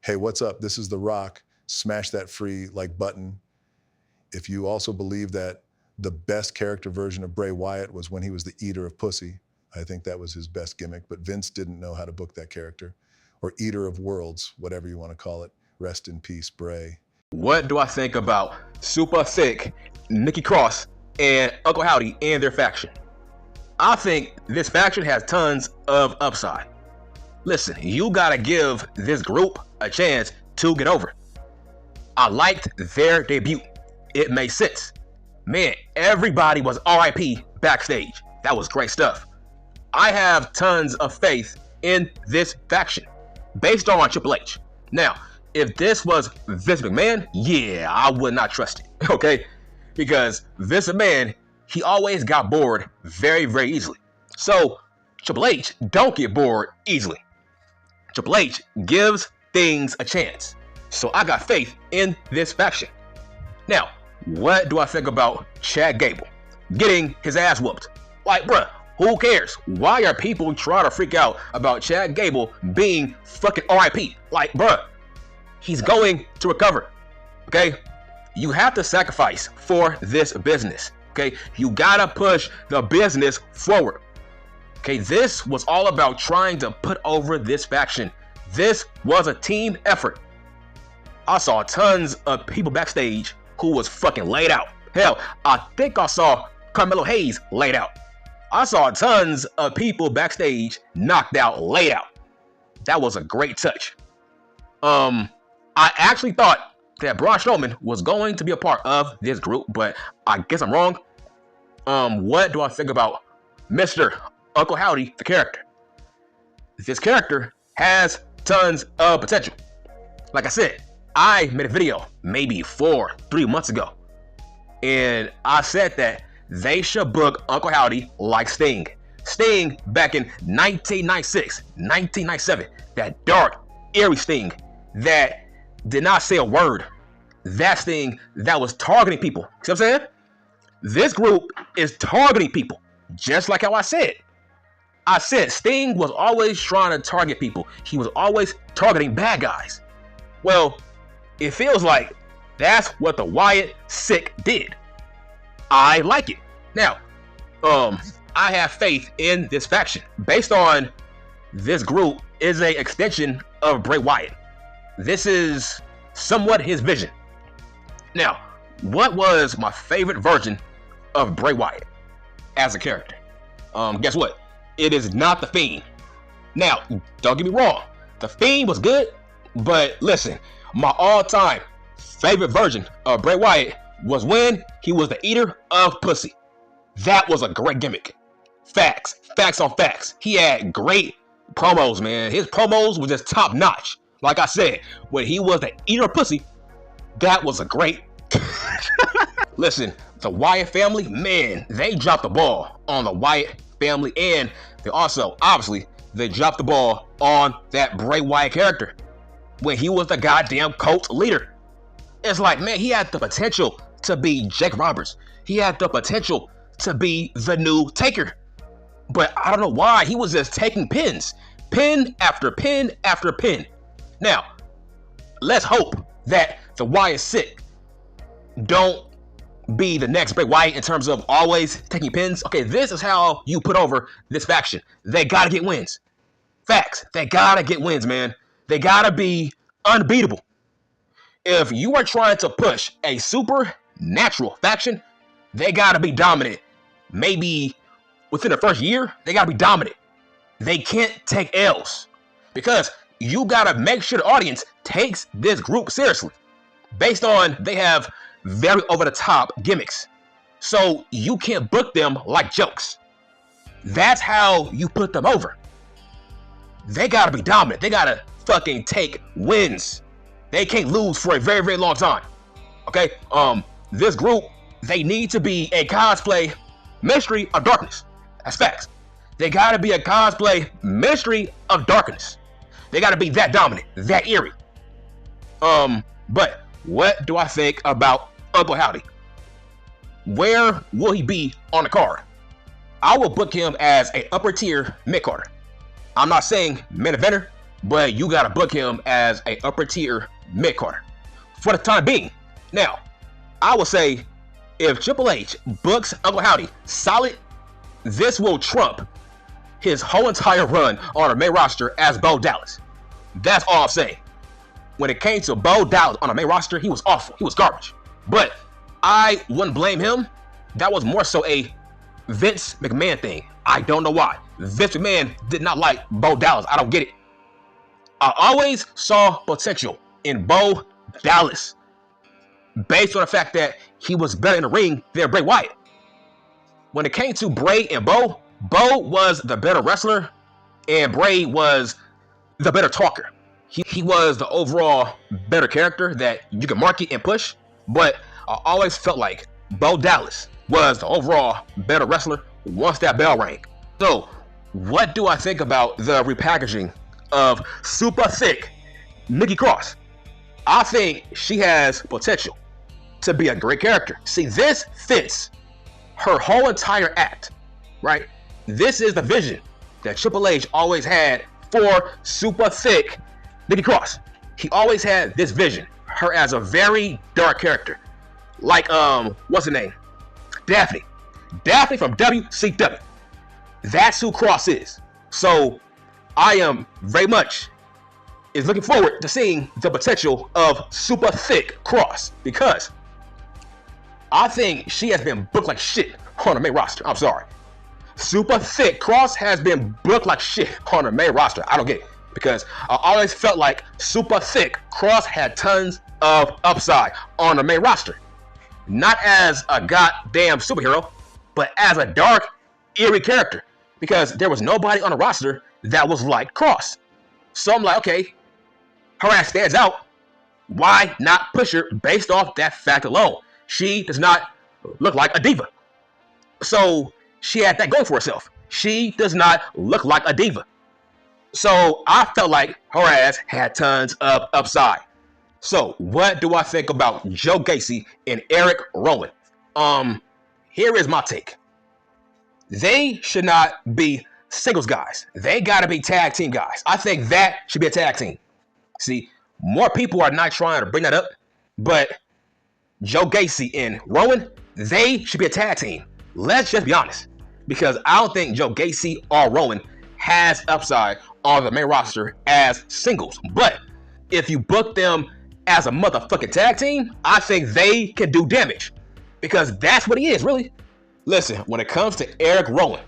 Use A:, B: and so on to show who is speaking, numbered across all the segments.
A: hey, what's up? This is The Rock. Smash that free like button. If you also believe that the best character version of Bray Wyatt was when he was the eater of pussy, I think that was his best gimmick, but Vince didn't know how to book that character. Or eater of worlds, whatever you want to call it. Rest in peace, Bray.
B: What do I think about Super Sick, Nikki Cross, and Uncle Howdy and their faction? I think this faction has tons of upside. Listen, you gotta give this group a chance to get over. I liked their debut. It made sense. Man, everybody was RIP backstage. That was great stuff. I have tons of faith in this faction based on Triple H. Now, if this was Vince McMahon, yeah, I would not trust it, okay? Because Vince McMahon, he always got bored very, very easily. So, Triple H don't get bored easily. Triple H gives things a chance. So I got faith in this faction. Now, what do I think about Chad Gable getting his ass whooped? Like, bruh, who cares? Why are people trying to freak out about Chad Gable being fucking RIP? Like, bruh, he's going to recover, okay? You have to sacrifice for this business, okay? You gotta push the business forward, okay? This was all about trying to put over this faction. This was a team effort. I saw tons of people backstage who was fucking laid out. Hell, I think I saw Carmelo Hayes laid out. I saw tons of people backstage knocked out, laid out. That was a great touch. I actually thought that Braun Strowman was going to be a part of this group, but I guess I'm wrong. What do I think about Mr. Uncle Howdy, the character? This character has tons of potential. Like I said, I made a video maybe 3 months ago, and I said that they should book Uncle Howdy like Sting. Sting back in 1996, 1997, that dark, eerie Sting that did not say a word. That Sting that was targeting people. See what I'm saying? This group is targeting people, just like how I said. I said Sting was always trying to target people. He was always targeting bad guys. Well, it feels like that's what the Wyatt Sick did. I like it. Now, I have faith in this faction based on this group is an extension of Bray Wyatt. This is somewhat his vision. Now, what was my favorite version of Bray Wyatt as a character? Guess what? It is not The Fiend. Now, don't get me wrong. The Fiend was good, but listen, my all-time favorite version of Bray Wyatt was when he was the eater of pussy. That was a great gimmick. Facts on facts. He had great promos, man. His promos were just top notch. Like I said, when he was the eater of pussy, that was a great. Listen, the Wyatt family, man, they dropped the ball on the Wyatt family, and they also, obviously, they dropped the ball on that Bray Wyatt character when he was the goddamn cult leader. It's like, man, he had the potential to be Jake Roberts. He had the potential to be the new Taker. But I don't know why. He was just taking pins. Pin after pin after pin. Now, let's hope that the Wyatt Sick don't be the next Bray Wyatt in terms of always taking pins. Okay, this is how you put over this faction. They gotta get wins. Facts. They gotta get wins, man. They gotta be unbeatable. If you are trying to push a supernatural faction, they gotta be dominant. Maybe within the first year, they gotta be dominant. They can't take L's because you gotta make sure the audience takes this group seriously. Based on they have very over-the-top gimmicks, so you can't book them like jokes. That's how you put them over. They gotta be dominant. They gotta fucking take wins. They can't lose for a very, very long time. Okay? This group, they need to be a cosplay Ministry of Darkness. That's facts. They gotta be a cosplay Ministry of Darkness. They gotta be that dominant, that eerie. But what do I think about Uncle Howdy? Where will he be on the card? I will book him as a upper tier mid-carder. I'm not saying main eventer, but you gotta book him as a upper tier mid-carder for the time being. Now, I would say if Triple H books Uncle Howdy solid, this will trump his whole entire run on the main roster as Bo Dallas. That's all I'm saying. When it came to Bo Dallas on the main roster, he was awful. He was garbage. But I wouldn't blame him. That was more so a Vince McMahon thing. I don't know why. Vince McMahon did not like Bo Dallas. I don't get it. I always saw potential in Bo Dallas based on the fact that he was better in the ring than Bray Wyatt. When it came to Bray and Bo, Bo was the better wrestler and Bray was the better talker. He was the overall better character that you can market and push, but I always felt like Bo Dallas was the overall better wrestler once that bell rang. So, what do I think about the repackaging of super thick Nikki Cross? I think she has potential to be a great character. See, this fits her whole entire act, right? This is the vision that Triple H always had for super thick Nikki Cross. He always had this vision, her as a very dark character. Like, what's her name? Daphne. Daphne from WCW. That's who Cross is. So, I am very much looking forward to seeing the potential of super thick Cross, because I think she has been booked like shit on the main roster. I'm sorry. Super thick Cross has been booked like shit on the main roster. I don't get it, because I always felt like super thick Cross had tons of upside on the main roster. Not as a goddamn superhero, but as a dark, eerie character, because there was nobody on the roster that was like Cross. So I'm like, okay, her ass stands out. Why not push her based off that fact alone? She does not look like a diva. So she had that going for herself. She does not look like a diva. So I felt like her ass had tons of upside. So what do I think about Joe Gacy and Eric Rowan? Here is my take. They should not be singles guys. They gotta be tag team guys. I think that should be a tag team. See, more people are not trying to bring that up, but Joe Gacy and Rowan, they should be a tag team. Let's just be honest, because I don't think Joe Gacy or Rowan has upside on the main roster as singles. But if you book them as a motherfucking tag team, I think they can do damage, because that's what he is, really. Listen, when it comes to Eric Rowan,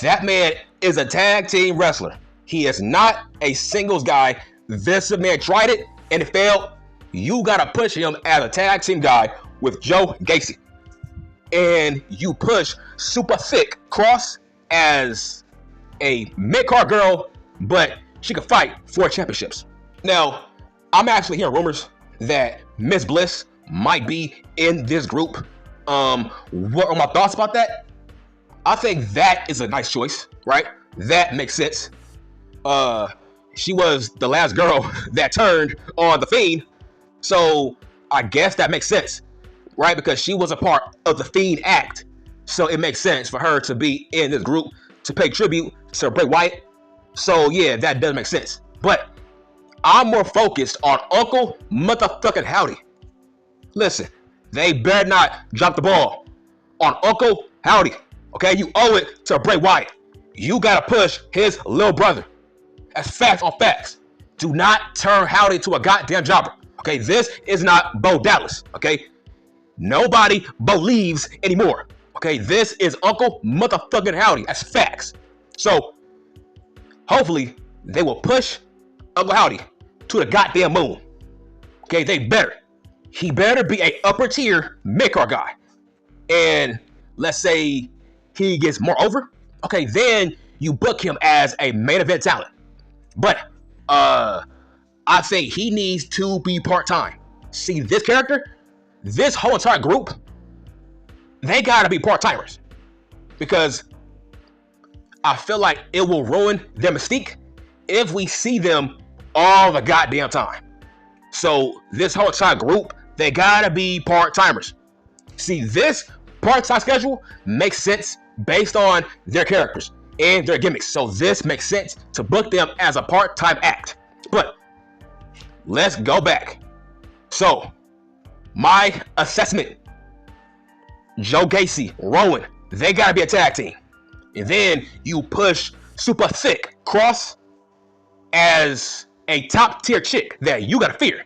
B: that man is a tag team wrestler. He is not a singles guy. Vince McMahon tried it and it failed. You gotta push him as a tag team guy with Joe Gacy. And you push super thick Cross as a mid-card girl, but she can fight for championships. Now, I'm actually hearing rumors that Miss Bliss might be in this group. What are my thoughts about that? I think that is a nice choice, right? That makes sense. She was the last girl that turned on The Fiend, so I guess that makes sense, right? Because she was a part of the Fiend act, so it makes sense for her to be in this group to pay tribute to Bray Wyatt. So yeah, that does make sense. But I'm more focused on Uncle motherfucking Howdy. Listen, they better not drop the ball on Uncle Howdy. Okay, you owe it to Bray Wyatt. You gotta push his little brother. That's facts on facts. Do not turn Howdy to a goddamn jobber. Okay, this is not Bo Dallas. Okay, nobody believes anymore. Okay, this is Uncle motherfucking Howdy. That's facts. So hopefully they will push Uncle Howdy to the goddamn moon. Okay, they better. He better be a upper tier mid-card guy. And let's say he gets more over. Okay, then you book him as a main event talent. But I think he needs to be part-time. See, this character, this whole entire group, they gotta be part-timers. Because I feel like it will ruin their mystique if we see them all the goddamn time. So this whole entire group, they gotta be part-timers. See, this part-time schedule makes sense based on their characters and their gimmicks. So this makes sense to book them as a part-time act. But let's go back. So, my assessment, Joe Gacy, Rowan, they gotta be a tag team. And then you push Super Sick Cross as a top tier chick that you gotta fear.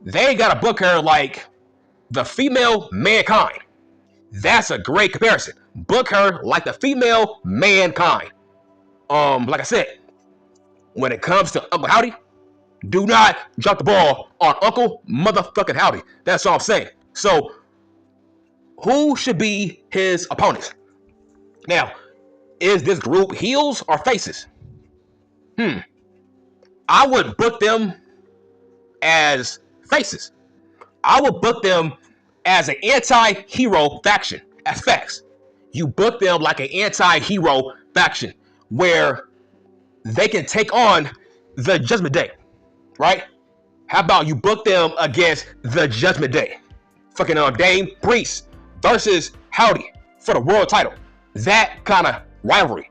B: They gotta book her like the female Mankind. That's a great comparison. Book her like the female Mankind. Like I said, when it comes to Uncle Howdy, do not drop the ball on Uncle motherfucking Howdy. That's all I'm saying. So, who should be his opponents? Now, is this group heels or faces? I would book them as faces. I would book them as an anti-hero faction, as facts. You book them like an anti-hero faction where they can take on the Judgment Day, right? How about you book them against the Judgment Day? Fucking Dame Priest versus Howdy for the world title. That kind of rivalry,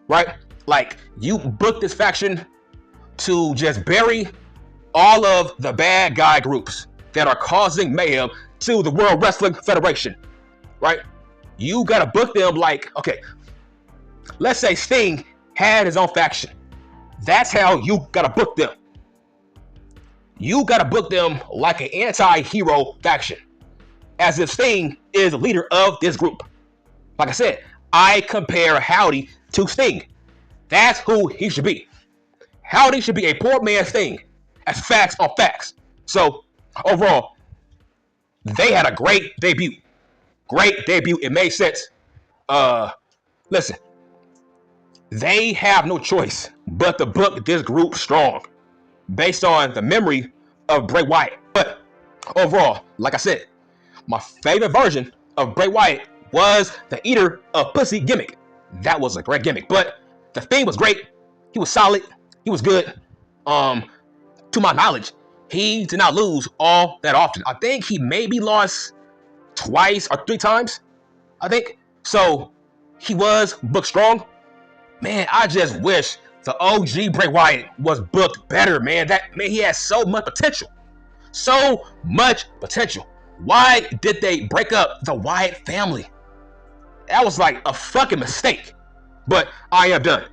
B: right? Like, you book this faction to just bury all of the bad guy groups that are causing mayhem to the World Wrestling Federation, right? You gotta book them like, okay, let's say Sting had his own faction. That's how you gotta book them. You gotta book them like an anti-hero faction, as if Sting is the leader of this group. Like I said, I compare Howdy to Sting. That's who he should be. Howdy should be a poor man's Sting, as facts on facts. So, overall, they had a great debut. Great debut. It made sense. Listen, they have no choice but to book this group strong based on the memory of Bray Wyatt. But overall, like I said, my favorite version of Bray Wyatt was the Eater of Pussy gimmick. That was a great gimmick. But the thing was great. He was solid. He was good. To my knowledge, he did not lose all that often. I think he maybe lost twice or 3 times, I think. So he was booked strong. Man, I just wish the OG Bray Wyatt was booked better, man. He has so much potential. So much potential. Why did they break up the Wyatt family? That was like a fucking mistake. But I am done.